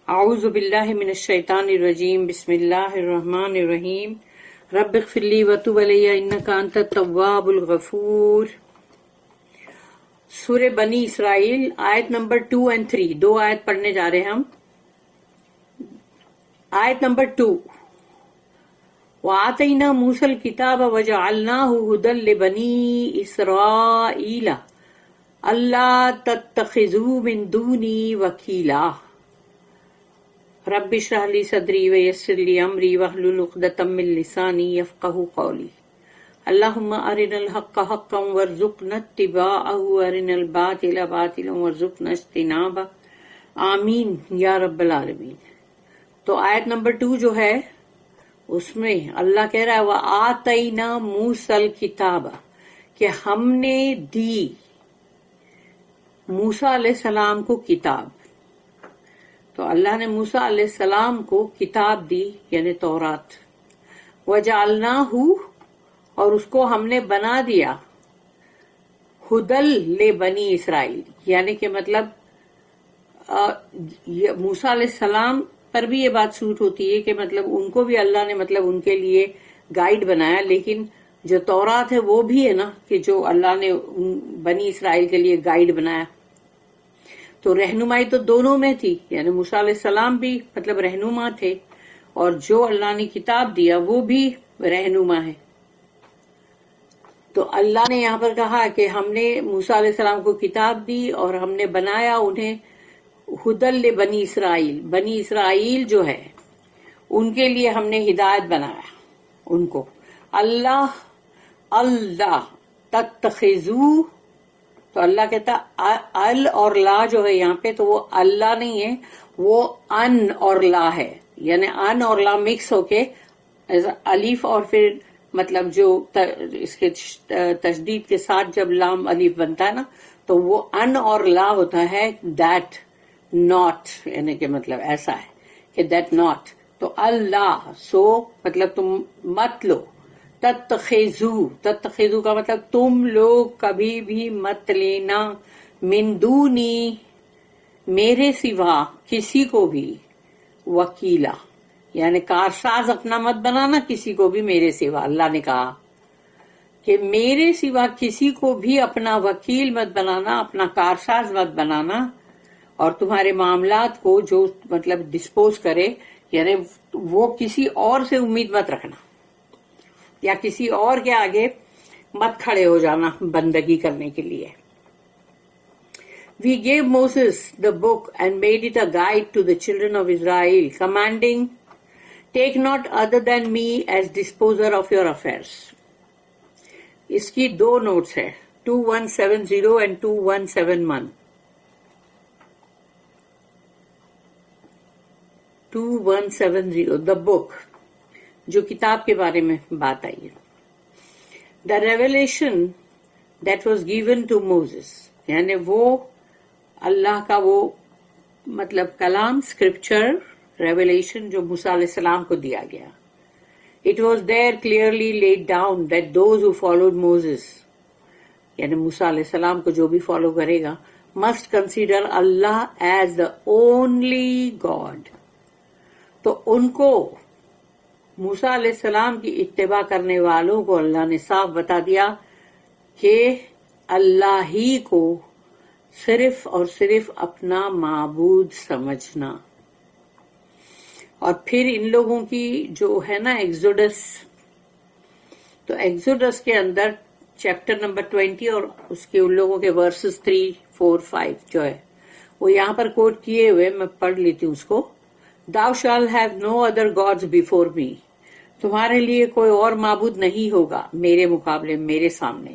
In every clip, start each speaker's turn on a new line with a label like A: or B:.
A: اعوذ باللہ من الشیطان الرجیم بسم اللہ الرحمن الرحیم رب اغفر لی وتب علی انک انت التواب الغفور۔ سورہ بنی اسرائیل آیت نمبر 2 and 3 دو آیت پڑھنے جا رہے ہیں ہم۔ آیت نمبر 2 وَآتَيْنَا مُوسَى الْكِتَابَ وَجَعَلْنَاهُ هُدًى لِبَنِي إِسْرَائِيلَ أَلَّا تَتَّخِذُوا مِن دُونِي وَكِيلًا رب اشرح لي صدري ويسر لي أمري واحلل عقدة من لساني يفقهوا قولي اللهم أرنا الحق حقا وارزقنا اتباعه وأرنا الباطل باطلا وارزقنا اجتنابه آمین یا رب العالمین۔ تو آیت نمبر 2 جو ہے اس میں اللہ کہہ رہا ہے وَآتَيْنَا مُوسَى الْكِتَابَ کہ ہم نے دی موسیٰ علیہ السلام کو کتاب۔ تو اللہ نے موسیٰ علیہ السلام کو کتاب دی یعنی تورات۔ وَجَعَلْنَاهُ اور اس کو ہم نے بنا دیا ہدل لے بنی اسرائیل، یعنی کہ مطلب موسیٰ علیہ السلام پر بھی یہ بات سوٹ ہوتی ہے کہ مطلب ان کو بھی اللہ نے مطلب ان کے لیے گائیڈ بنایا، لیکن جو تورات ہے وہ بھی ہے نا کہ جو اللہ نے بنی اسرائیل کے لیے گائیڈ بنایا۔ تو رہنمائی تو دونوں میں تھی، یعنی موسیٰ علیہ السلام بھی مطلب رہنما تھے اور جو اللہ نے کتاب دیا وہ بھی رہنما ہے۔ تو اللہ نے یہاں پر کہا کہ ہم نے موسیٰ علیہ السلام کو کتاب دی اور ہم نے بنایا انہیں ہدل بنی اسرائیل، بنی اسرائیل جو ہے ان کے لیے ہم نے ہدایت بنایا ان کو۔ اللہ تتخذو، تو اللہ کہتا ال اور لا جو ہے یہاں پہ تو وہ اللہ نہیں ہے، وہ ان اور لا ہے، یعنی ان اور لا مکس ہو کے الف اور پھر مطلب جو اس کے تشدید کے ساتھ جب لام الف بنتا ہے نا تو وہ ان اور لا ہوتا ہے دیٹ ناٹ، یعنی کہ مطلب ایسا ہے کہ دیٹ ناٹ، تو اللہ سو مطلب تم مت لو، تتخذو کا مطلب تم لوگ کبھی بھی مت لینا، من دونی میرے سوا کسی کو بھی، وکیلا یعنی کارساز اپنا مت بنانا کسی کو بھی میرے سوا۔ اللہ نے کہا کہ میرے سوا کسی کو بھی اپنا وکیل مت بنانا، اپنا کارساز مت بنانا، اور تمہارے معاملات کو جو مطلب ڈسپوز کرے یعنی وہ کسی اور سے امید مت رکھنا یا کسی اور کے آگے مت کھڑے ہو جانا بندگی کرنے کے لیے۔ We gave Moses the book and made it a guide to the children of Israel, commanding, take not other than me as disposer of your affairs. اس کی دو نوٹس ہے 2170 and 2171۔ 2170 the book جو کتاب کے بارے میں بات آئی ہے۔ The revelation that was given to Moses یعنی وہ اللہ کا وہ مطلب کلام اسکرپچر ریویلیشن جو موسیٰ علیہ السلام کو دیا گیا۔ It was there clearly laid down that those who followed Moses یعنی موسیٰ علیہ السلام کو جو بھی فالو کرے گا must consider Allah as the only God۔ تو ان کو موسیٰ علیہ السلام کی اتباع کرنے والوں کو اللہ نے صاف بتا دیا کہ اللہ ہی کو صرف اور صرف اپنا معبود سمجھنا۔ اور پھر ان لوگوں کی جو ہے نا ایگزوڈس، تو ایگزوڈس کے اندر چیپٹر نمبر 20 اور اس کے ان لوگوں کے ورسز 3 4 5 جو ہے وہ یہاں پر کوٹ کیے ہوئے میں پڑھ لیتی ہوں اس کو۔ Thou shalt have no other gods before me، تمہارے لیے کوئی اور معبود نہیں ہوگا میرے مقابلے میرے سامنے۔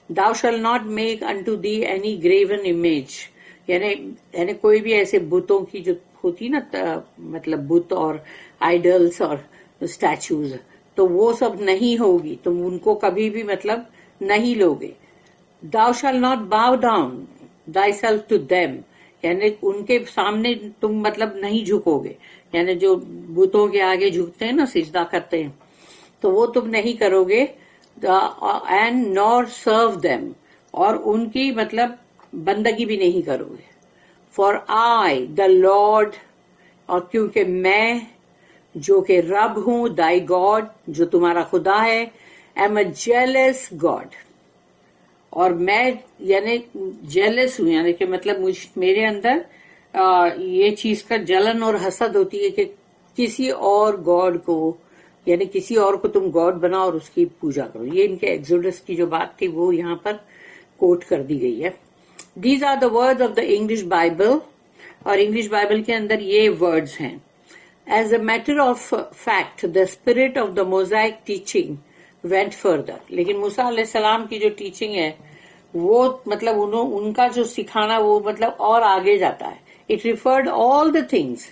A: Thou shalt not make unto thee any graven image، یعنی کوئی بھی ایسے بتوں کی جو ہوتی نا مطلب بت اور آئیڈلس اور اسٹیچوز، تو وہ سب نہیں ہوگی، تم ان کو کبھی بھی مطلب نہیں لوگے۔ Thou shalt not bow down thyself to them، یعنی ان کے سامنے تم مطلب نہیں جھکو گے، یعنی جو بتوں کے آگے جھکتے ہیں نا سجدہ کرتے ہیں تو وہ تم نہیں کرو گے۔ اینڈ نور سرو دیم، اور ان کی مطلب بندگی بھی نہیں کرو گے۔ فار آئی دا لارڈ، اور کیونکہ میں جو کہ رب ہوں، thy God جو تمہارا خدا ہے، am a jealous God، اور میں یعنی jealous ہوں، یعنی کہ مطلب میرے اندر یہ چیز کا جلن اور حسد ہوتی ہے کہ کسی اور گاڈ کو، یعنی کسی اور کو تم گاڈ بناؤ اور اس کی پوجا کرو. یہ ان کے ایکزوڈس کی جو بات تھی وہ یہاں پر کوٹ کر دی گئی ہے. These are the words of the English Bible, اور انگلش بائبل کے اندر یہ ورڈز ہیں. As a matter of fact the spirit of the Mosaic teaching went further. لیکن موسیٰ علیہ السلام کی جو ٹیچنگ ہے وہ مطلب ان کا جو سکھانا وہ مطلب اور آگے جاتا ہے. It referred all the things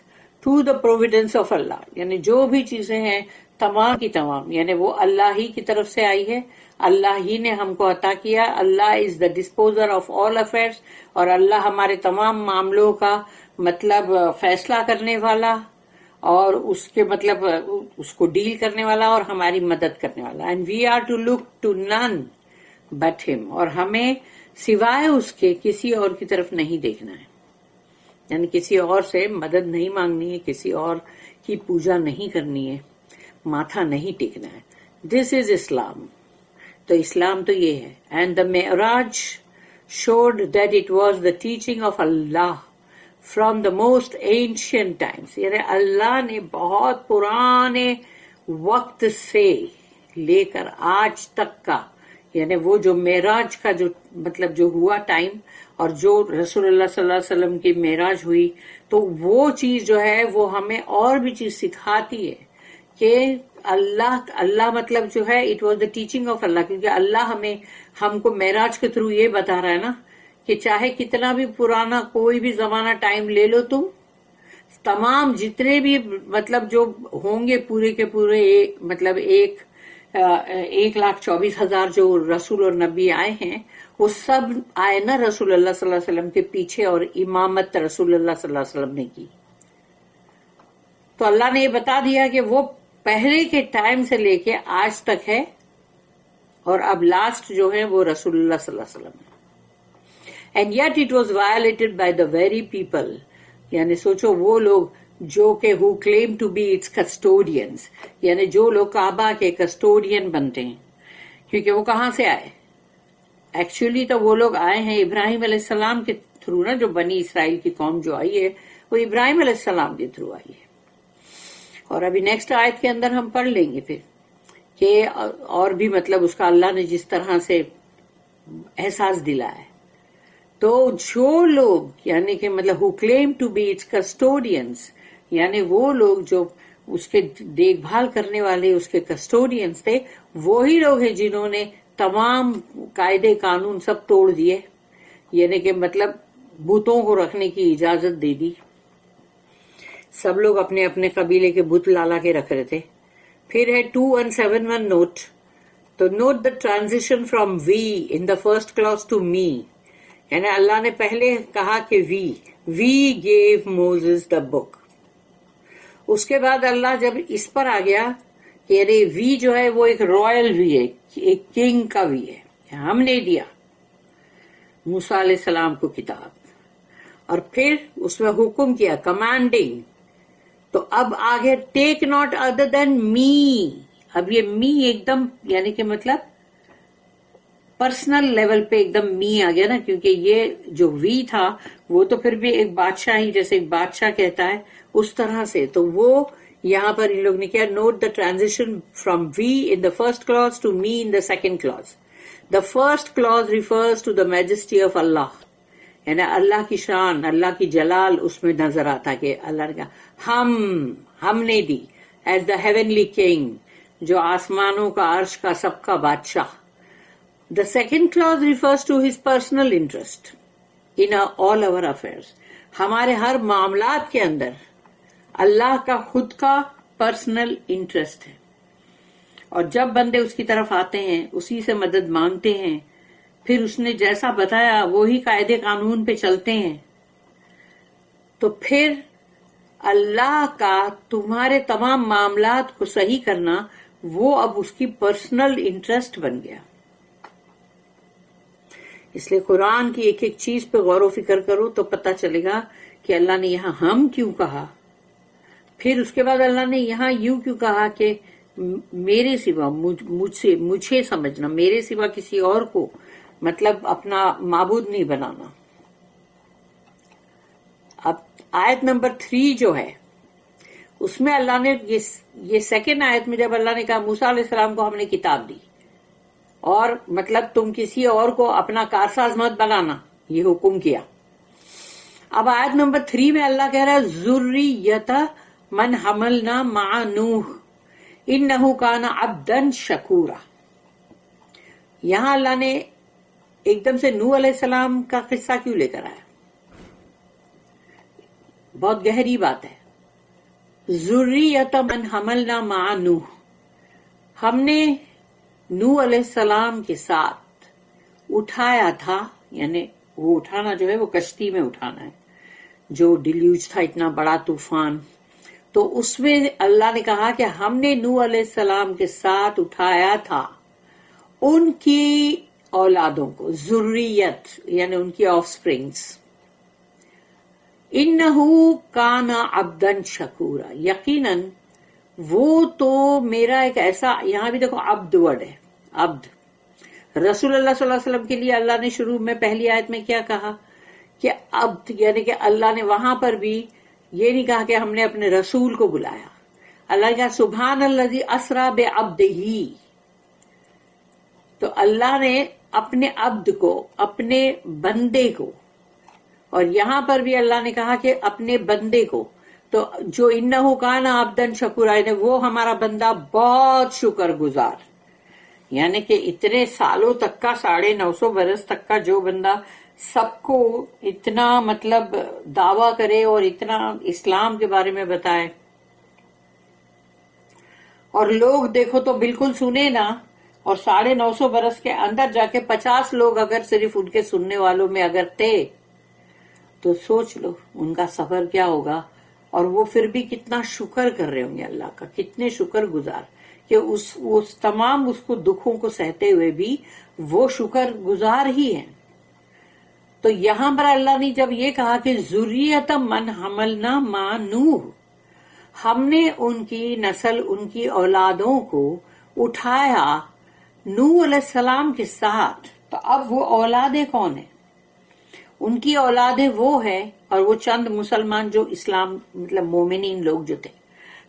A: to the providence of Allah, یعنی جو بھی چیزیں ہیں تمام کی تمام یعنی وہ اللہ ہی کی طرف سے آئی ہے، اللہ ہی نے ہم کو عطا کیا. اللہ از دا ڈسپوزر آف آل افیئرس، اور اللہ ہمارے تمام معاملوں کا مطلب فیصلہ کرنے والا اور اس کے مطلب اس کو ڈیل کرنے والا اور ہماری مدد کرنے والا. And we are to look to none but ہم، اور ہمیں سوائے اس کے کسی اور کی طرف نہیں دیکھنا ہے، یعنی کسی اور سے مدد نہیں مانگنی ہے، کسی اور کی پوجا نہیں کرنی ہے، ماتھا نہیں ٹیکنا ہے. دس از اسلام. تو اسلام تو یہ ہے. And the Meraj showed that it was the teaching of Allah from the most ancient times. یعنی اللہ نے بہت پرانے وقت سے لے کر آج تک کا، یعنی وہ جو معراج کا جو مطلب جو ہوا ٹائم، اور جو رسول اللہ صلی اللہ علیہ وسلم کی معراج ہوئی، تو وہ چیز جو ہے وہ ہمیں اور بھی چیز سکھاتی ہے کہ اللہ مطلب جو ہے it was the teaching of Allah, کیونکہ اللہ ہم کو معراج کے تھرو یہ بتا رہا ہے نا کہ چاہے کتنا بھی پرانا کوئی بھی زمانہ ٹائم لے لو تم، تمام جتنے بھی مطلب جو ہوں گے پورے کے پورے مطلب 1,24,000 جو رسول اور نبی آئے ہیں وہ سب آئے نا رسول اللہ صلی اللہ علیہ وسلم کے پیچھے، اور امامت رسول اللہ صلی اللہ علیہ وسلم نے کی. تو اللہ نے یہ بتا دیا کہ وہ پہلے کے ٹائم سے لے کے آج تک ہے، اور اب لاسٹ جو ہے وہ رسول اللہ صلی اللہ علیہ وسلم ہے. And yet it was violated by the very people, یعنی سوچو وہ لوگ جو کہ who claim to be its custodians، یعنی جو لوگ کعبہ کے کسٹوڈین بنتے ہیں. کیونکہ وہ کہاں سے آئے؟ ایکچولی تو وہ لوگ آئے ہیں ابراہیم علیہ السلام کے تھرو نا. جو بنی اسرائیل کی قوم جو آئی ہے وہ ابراہیم علیہ السلام کے تھرو آئی ہے. اور ابھی نیکسٹ آیت کے اندر ہم پڑھ لیں گے پھر کہ اور بھی مطلب اس کا اللہ نے جس طرح سے احساس دلا ہے. تو جو لوگ یعنی کہ مطلب who claim to be its custodians، یعنی وہ لوگ جو اس کے دیکھ بھال کرنے والے اس کے کسٹوڈینس تھے، وہی لوگ ہیں جنہوں نے تمام قاعدے قانون سب توڑ دیے، یعنی کہ مطلب بتوں کو رکھنے کی اجازت دے دی. سب لوگ اپنے اپنے قبیلے کے بت لالا کے رکھ رہے تھے. پھر ہے 2171 نوٹ. تو note the transition from we in the first class to me, یعنی اللہ نے پہلے کہا کہ وی گیو موزز دا بک. اس کے بعد اللہ جب اس پر آ گیا کہ یعنی وی جو ہے وہ ایک رائل وی ہے، ایک کنگ کا وی ہے. ہم نے دیا موسیٰ علیہ السلام کو کتاب، اور پھر اس میں حکم کیا کمانڈنگ. تو اب آگے ٹیک ناٹ ادر دین می. اب یہ می ایک دم یعنی کہ مطلب پرسنل لیول پہ ایک دم می آ گیا نا، کیونکہ یہ جو وی تھا وہ تو پھر بھی ایک بادشاہ ہی جیسے ایک بادشاہ کہتا ہے اس طرح سے. تو وہ یہاں پر ان لوگ نے کیا note the transition from we in the first class to me in the second class. The first class refers to the majesty of Allah, یعنی اللہ کی شان، اللہ کی جلال اس میں نظر آتا کہ اللہ نے کہا ہم نے دی ایز دا ہیونلی کنگ، جو آسمانوں کا عرش کا سب کا بادشاہ. The second clause refers to his personal interest in all our affairs. ہمارے ہر معاملات کے اندر اللہ کا خود کا پرسنل انٹرسٹ ہے، اور جب بندے اس کی طرف آتے ہیں اسی سے مدد مانگتے ہیں، پھر اس نے جیسا بتایا وہی قاعدے قانون پہ چلتے ہیں، تو پھر اللہ کا تمہارے تمام معاملات کو صحیح کرنا وہ اب اس کی پرسنل انٹرسٹ بن گیا. اس لیے قرآن کی ایک ایک چیز پہ غور و فکر کرو تو پتہ چلے گا کہ اللہ نے یہاں ہم کیوں کہا پھر اس کے بعد اللہ نے یہاں یوں کیوں کہا کہ میرے سوا مجھے سمجھنا، میرے سوا کسی اور کو مطلب اپنا معبود نہیں بنانا. اب آیت نمبر 3 جو ہے اس میں اللہ نے یہ سیکنڈ آیت میں جب اللہ نے کہا موسیٰ علیہ السلام کو ہم نے کتاب دی اور مطلب تم کسی اور کو اپنا کارساز مت بنانا، یہ حکم کیا. اب آیت نمبر 3 میں اللہ کہہ رہا ہے ذریۃ من حملنا مع نوح انہ کان عبدا شکورا. یہاں اللہ نے ایک دم سے نوح علیہ السلام کا قصہ کیوں لے کر آیا؟ بہت گہری بات ہے. ذریۃ من حملنا مع نوح، ہم نے نوح علیہ السلام کے ساتھ اٹھایا تھا، یعنی وہ اٹھانا جو ہے وہ کشتی میں اٹھانا ہے، جو ڈیلیوج تھا اتنا بڑا طوفان. تو اس میں اللہ نے کہا کہ ہم نے نوح علیہ السلام کے ساتھ اٹھایا تھا ان کی اولادوں کو، ذریت یعنی ان کی آف سپرنگس. انہو کان عبدا شکورا، یقیناً وہ تو میرا ایک ایسا، یہاں بھی دیکھو عبد ورڈ ہے، عبد. رسول اللہ صلی اللہ علیہ وسلم کے لیے اللہ نے شروع میں پہلی آیت میں کیا کہا کہ عبد، یعنی کہ اللہ نے وہاں پر بھی یہ نہیں کہا کہ ہم نے اپنے رسول کو بلایا. اللہ نے کہا سبحان الذی اسری بعبدہ، تو اللہ نے اپنے عبد کو، اپنے بندے کو، اور یہاں پر بھی اللہ نے کہا کہ اپنے بندے کو، تو جو انہ کان عبدا شکورا، وہ ہمارا بندہ بہت شکر گزار. یعنی کہ اتنے سالوں تک کا، 950 برس تک کا جو بندہ سب کو اتنا مطلب دعویٰ کرے اور اتنا اسلام کے بارے میں بتائے، اور لوگ دیکھو تو بالکل سنے نا، اور 950 برس کے اندر جا کے 50 لوگ اگر صرف ان کے سننے والوں میں اگر تھے تو سوچ لو ان کا سفر کیا ہوگا. اور وہ پھر بھی کتنا شکر کر رہے ہوں گے اللہ کا، کتنے شکر گزار کہ اس تمام اس کو دکھوں کو سہتے ہوئے بھی وہ شکر گزار ہی ہیں. تو یہاں پر اللہ نے جب یہ کہا کہ ذریۃ من حملنا مع نوح، ہم نے ان کی نسل، ان کی اولادوں کو اٹھایا نوح علیہ السلام کے ساتھ. تو اب وہ اولادیں کون ہیں؟ ان کی اولادیں وہ ہیں، اور وہ چند مسلمان جو اسلام مطلب مومنین لوگ جو تھے،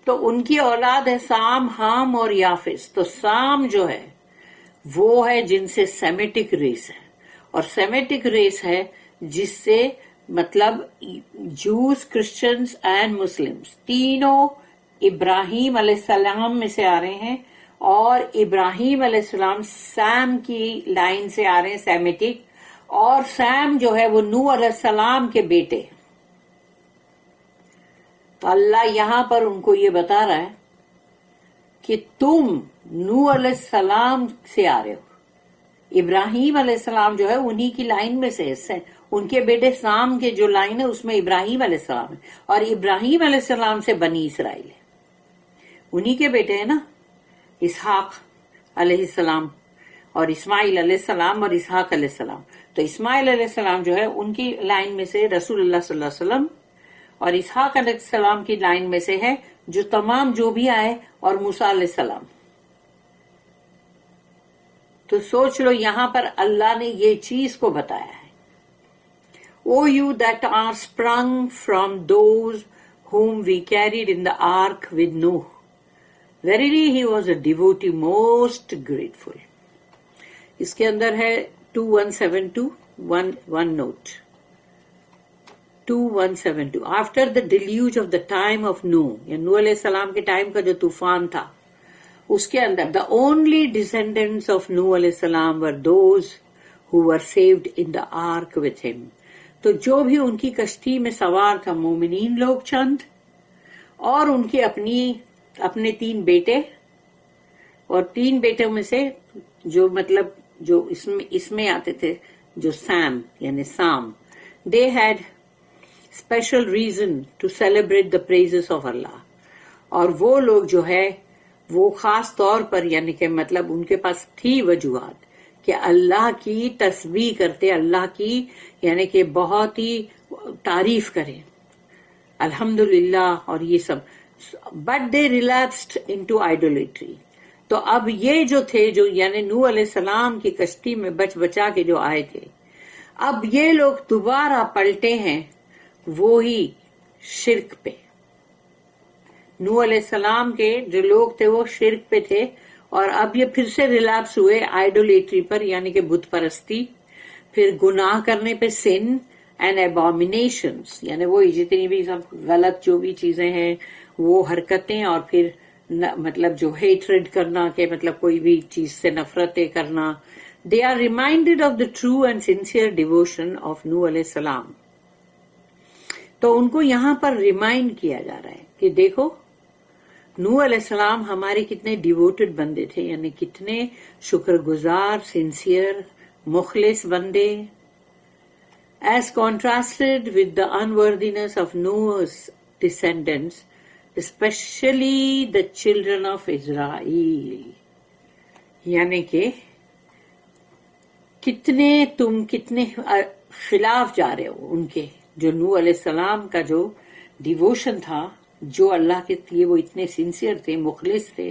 A: تو ان کی اولاد ہے سام، حام اور یافس. تو سام جو ہے وہ ہے جن سے سیمیٹک ریس ہے، اور سیمیٹک ریس ہے جس سے مطلب جوز، کرسچنز اینڈ مسلمز تینوں ابراہیم علیہ السلام میں سے آ رہے ہیں، اور ابراہیم علیہ السلام سام کی لائن سے آ رہے ہیں، سیمیٹک. اور سام جو ہے وہ نوح علیہ السلام کے بیٹے. تو اللہ یہاں پر ان کو یہ بتا رہا ہے کہ تم نوح علیہ السلام سے آ رہے ہو. ابراہیم علیہ السلام جو ہے انہی کی لائن میں سے ہے، ان کے بیٹے سام کے جو لائن ہے اس میں ابراہیم علیہ السلام ہے، اور ابراہیم علیہ السلام سے بنی اسرائیل ہے، انہی کے بیٹے ہیں نا، اسحاق علیہ السلام اور اسماعیل علیہ السلام اور اسحاق علیہ السلام. تو اسماعیل علیہ السلام جو ہے ان کی لائن میں سے رسول اللہ صلی اللہ علیہ وسلم، اور اسحاق علیہ السلام کی لائن میں سے ہے جو تمام جو بھی آئے، اور موسیٰ علیہ السلام. تو سوچ لو یہاں پر اللہ نے یہ چیز کو بتایا ہے. O you that are sprung from those whom we carried in the ark with Noah. Verily he was a devotee most grateful. اس کے اندر ہے 2172 one note. 2172 After the deluge of the time of Noah, یا نوح علیہ السلام کے time کا جو طوفان تھا، اس کے اندر the only descendants of Noah علیہ السلام were those who were saved in the ark with him. تو جو بھی ان کی کشتی میں سوار تھا مومنین لوگ چند، اور ان کے اپنے 3 بیٹے، اور 3 بیٹوں میں سے جو مطلب جو اس میں آتے تھے، جو سام یعنی سام، they had special reason to celebrate the praises of Allah. اور وہ لوگ جو ہے وہ خاص طور پر یعنی کہ مطلب ان کے پاس تھی وجوہات کہ اللہ کی تسبیح کرتے، اللہ کی یعنی کہ بہت ہی تعریف کریں، الحمدللہ اور یہ سب. but they relapsed into idolatry. تو اب یہ جو تھے جو یعنی نوح علیہ السلام کی کشتی میں بچا کے جو آئے تھے، اب یہ لوگ دوبارہ پلٹے ہیں وہی شرک پہ. نوح علیہ السلام کے جو لوگ تھے وہ شرک پہ تھے، اور اب یہ پھر سے ریلیپس ہوئے آئیڈولیٹری پر، یعنی کہ بت پرستی، پھر گناہ کرنے پہ سن اینڈ ایبومینیشنز، یعنی وہی جتنی بھی سب غلط جو بھی چیزیں ہیں وہ حرکتیں، اور پھر مطلب جو ہیٹریڈ کرنا کہ مطلب کوئی بھی چیز سے نفرتیں کرنا. They are reminded of the true and sincere devotion of نوح علیہ السلام. تو ان کو یہاں پر ریمائنڈ کیا جا رہا ہے کہ دیکھو نوح علیہ السلام ہمارے کتنے ڈیووٹڈ بندے تھے، یعنی کتنے شکر گزار، سنسیئر، مخلص بندے. As contrasted with the unworthiness of Noah's descendants, especially the children of Israel. یعنی کہ تم کتنے خلاف جا رہے ہو ان کے، جو نوح علیہ السلام کا جو ڈیووشن تھا، جو اللہ کے لیے وہ اتنے سنسیئر تھے، مخلص تھے.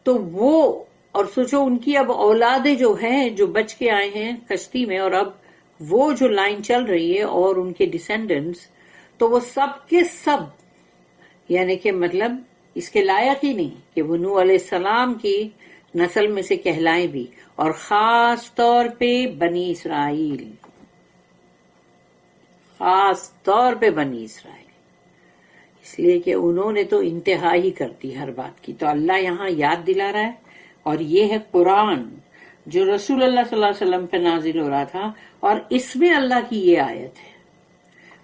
A: تو وہ اور سوچو ان کی اب اولادیں جو ہیں جو بچ کے آئے ہیں کشتی میں، اور اب وہ جو لائن چل رہی ہے اور ان کے ڈسینڈنٹس، تو وہ سب کے سب یعنی کہ مطلب اس کے لائق ہی نہیں کہ وہ نوح علیہ السلام کی نسل میں سے کہلائیں بھی، اور خاص طور پہ بنی اسرائیل، خاص طور پہ بنی اسرائیل، اس لیے کہ انہوں نے تو انتہا ہی کر دی ہر بات کی. تو اللہ یہاں یاد دلا رہا ہے، اور یہ ہے قرآن جو رسول اللہ صلی اللہ علیہ وسلم پہ نازل ہو رہا تھا، اور اس میں اللہ کی یہ آیت ہے.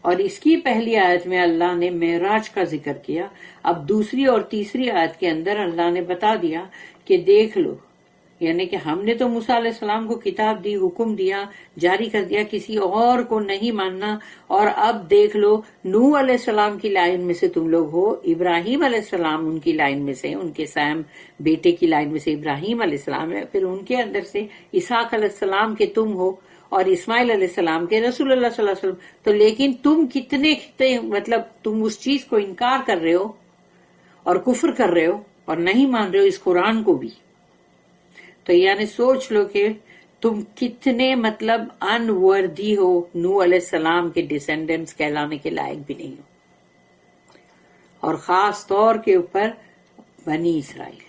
A: اور اس کی پہلی آیت میں اللہ نے معراج کا ذکر کیا. اب دوسری اور تیسری آیت کے اندر اللہ نے بتا دیا کہ دیکھ لو، یعنی کہ ہم نے تو موسیٰ علیہ السلام کو کتاب دی، حکم دیا، جاری کر دیا، کسی اور کو نہیں ماننا. اور اب دیکھ لو نوح علیہ السلام کی لائن میں سے تم لوگ ہو، ابراہیم علیہ السلام ان کی لائن میں سے، ان کے سیم بیٹے کی لائن میں سے ابراہیم علیہ السلام ہے، پھر ان کے اندر سے اسحاق علیہ السلام کے تم ہو، اور اسماعیل علیہ السلام کے، رسول اللہ صلی اللہ علیہ وسلم. تو لیکن تم کتنے مطلب تم اس چیز کو انکار کر رہے ہو اور کفر کر رہے ہو اور نہیں مان رہے ہو اس قرآن کو بھی. تو یعنی سوچ لو کہ تم کتنے مطلب انوردی ہو، نوح علیہ السلام کے ڈسینڈنٹس کہلانے کے لائق بھی نہیں ہو، اور خاص طور کے اوپر بنی اسرائیل.